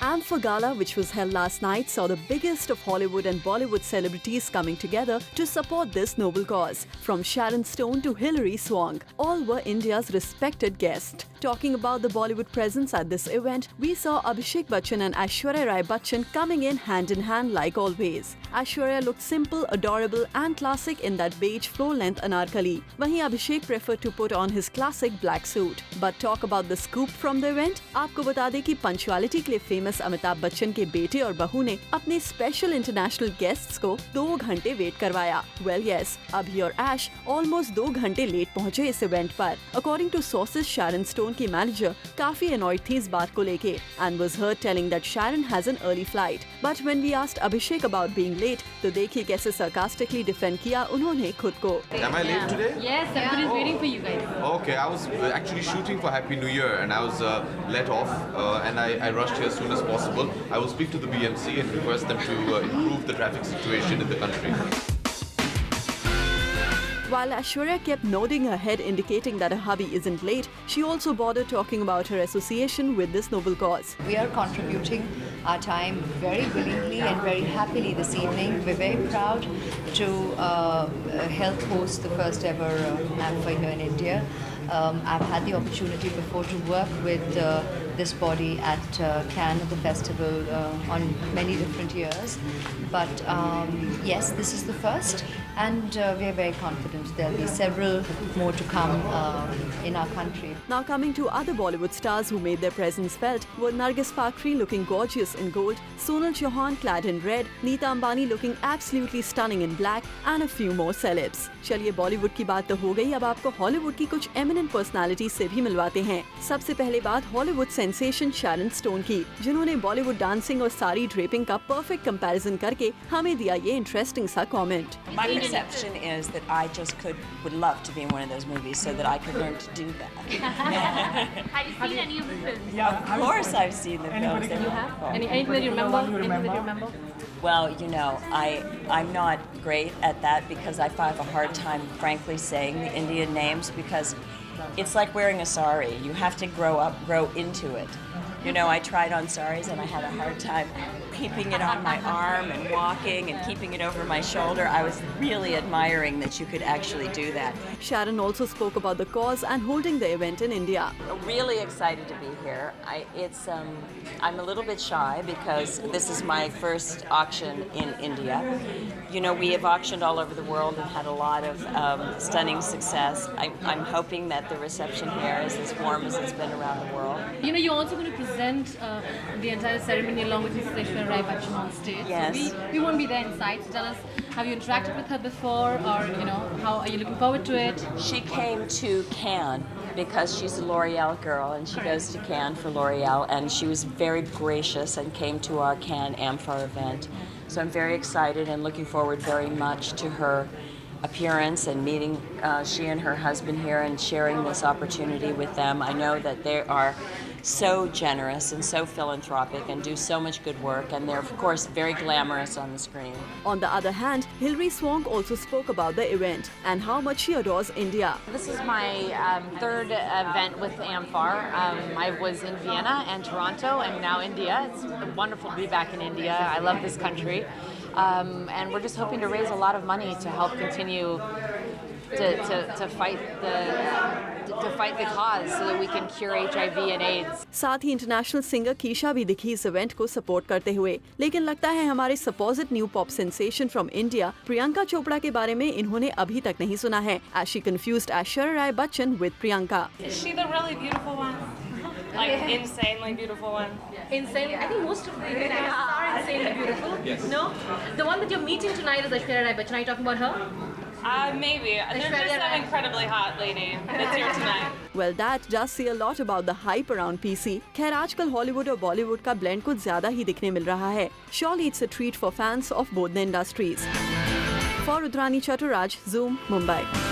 Amphor Gala, which was held last night, saw the biggest of Hollywood and Bollywood celebrities coming together to support this noble cause. From Sharon Stone to Hilary Swank, all were India's respected guests. Talking about the Bollywood presence at this event, we saw Abhishek Bachchan and Aishwarya Rai Bachchan coming in hand like always. Aishwarya looked simple, adorable and classic in that beige floor-length anarkali. Waहीं Abhishek preferred to put on his classic black suit. But talk about the scoop from the event. आपको बता दें कि punctuality के लिए famous Amitabh Bachchan के बेटे और बहू ने अपने स्पेशल इंटरनेशनल गेस्ट्स को 2 घंटे वेट करवाया. Well yes, अभी और ऐश ऑलमोस्ट 2 घंटे लेट पहुंचे इस इवेंट पर. According to sources, Sharon Stone की मैनेजर काफी annoyed थी इस बात को लेके and was heard telling that Sharon has an early flight. But when we asked Abhishek about being late, तो देखिए कैसे sarcastically defend किया उन्होंने खुद को. Am I late today? Yes, everybody's waiting for you guys. Okay, I was actually shooting for Happy New Year and I was let off and I rushed here as soon as possible. I will speak to the BMC and request them to improve the traffic situation in the country. While Aishwarya kept nodding her head indicating that her hubby isn't late, she also bothered talking about her association with this noble cause. We are contributing our time very willingly and very happily this evening. We're very proud to help host the first ever Amphor here in India. I've had the opportunity before to work with this body at Cannes at the festival on many different years. But yes, this is the first and we are very confident there'll be several more to come in our country. Now coming to other Bollywood stars who made their presence felt were Nargis Fakhri looking gorgeous in gold, Sonal Chauhan clad in red, Neeta Ambani looking absolutely stunning in black and a few more celebs. चलिए बॉलीवुड की बात तो हो गई, अब आपको Hollywood की कुछ एमिनेंट पर्सनालिटी से भी मिलवाते हैं. सबसे पहले बात हॉलीवुड सेंसेशन शैरन स्टोन की, जिन्होंने बॉलीवुड डांसिंग और साड़ी ड्रेपिंग का परफेक्ट कंपैरिजन करके हमें दिया ये इंटरेस्टिंग सा comment. My perception is that I just would love to be in one of those movies so that I could learn to do that. Have you seen any of the films? Of course I've seen the films. You have? Anything that you remember? Anything that you remember? Well, you know, I'm not great at that because I have a hard time, frankly, saying the Indian names because it's like wearing a sari. You have to grow into it. You know, I tried on saris and I had a hard time keeping it on my arm and walking and keeping it over my shoulder. I was really admiring that you could actually do that. Sharon also spoke about the cause and holding the event in India. Really excited to be here. I'm a little bit shy because this is my first auction in India. You know, we have auctioned all over the world and had a lot of stunning success. I'm hoping that the reception here is as warm as it's been around the world. You know, you're also going to present the entire ceremony along with Mrs. Aishwarya Rai Bachchan on stage. Yes. So we won't be there inside. So tell us, have you interacted with her before, or you know, how are you looking forward to it? She came to Cannes because she's a L'Oreal girl and she goes to Cannes for L'Oreal, and she was very gracious and came to our Cannes Amphor event. So I'm very excited and looking forward very much to her appearance and meeting she and her husband here and sharing this opportunity with them. I know that they are so generous and so philanthropic and do so much good work, and they're of course very glamorous on the screen. On the other hand, Hilary Swank also spoke about the event and how much she adores India. This is my third event with Amphor. I was in Vienna and Toronto and now India. It's wonderful to be back in India. I love this country. And we're just hoping to raise a lot of money to help continue to fight the cause so that we can cure HIV and AIDS. साथ ही international singer कीशा भी दिखी इस event को support करते हुए, लेकिन लगता है हमारे supposed new pop sensation from India Priyanka Chopra के बारे में इन्होंने अभी तक नहीं सुना है, as she confused Aishwarya Rai Bachchan with Priyanka. Is she the really beautiful one? Like insanely beautiful one? Insanely, I think most of the Indian actors are insanely beautiful. Yes. No, the one that you're meeting tonight is Aishwarya Rai Bachchan. Are you talking about her? Maybe. There's just some incredibly hot lady that's here tonight. Well, that does say a lot about the hype around PC. खैर आजकल Hollywood और बॉलीवुड का blend कुछ ज्यादा ही दिखने मिल रहा है. Surely it's a treat for fans of both the industries. For Rudrani Chaturaj, Zoom, Mumbai.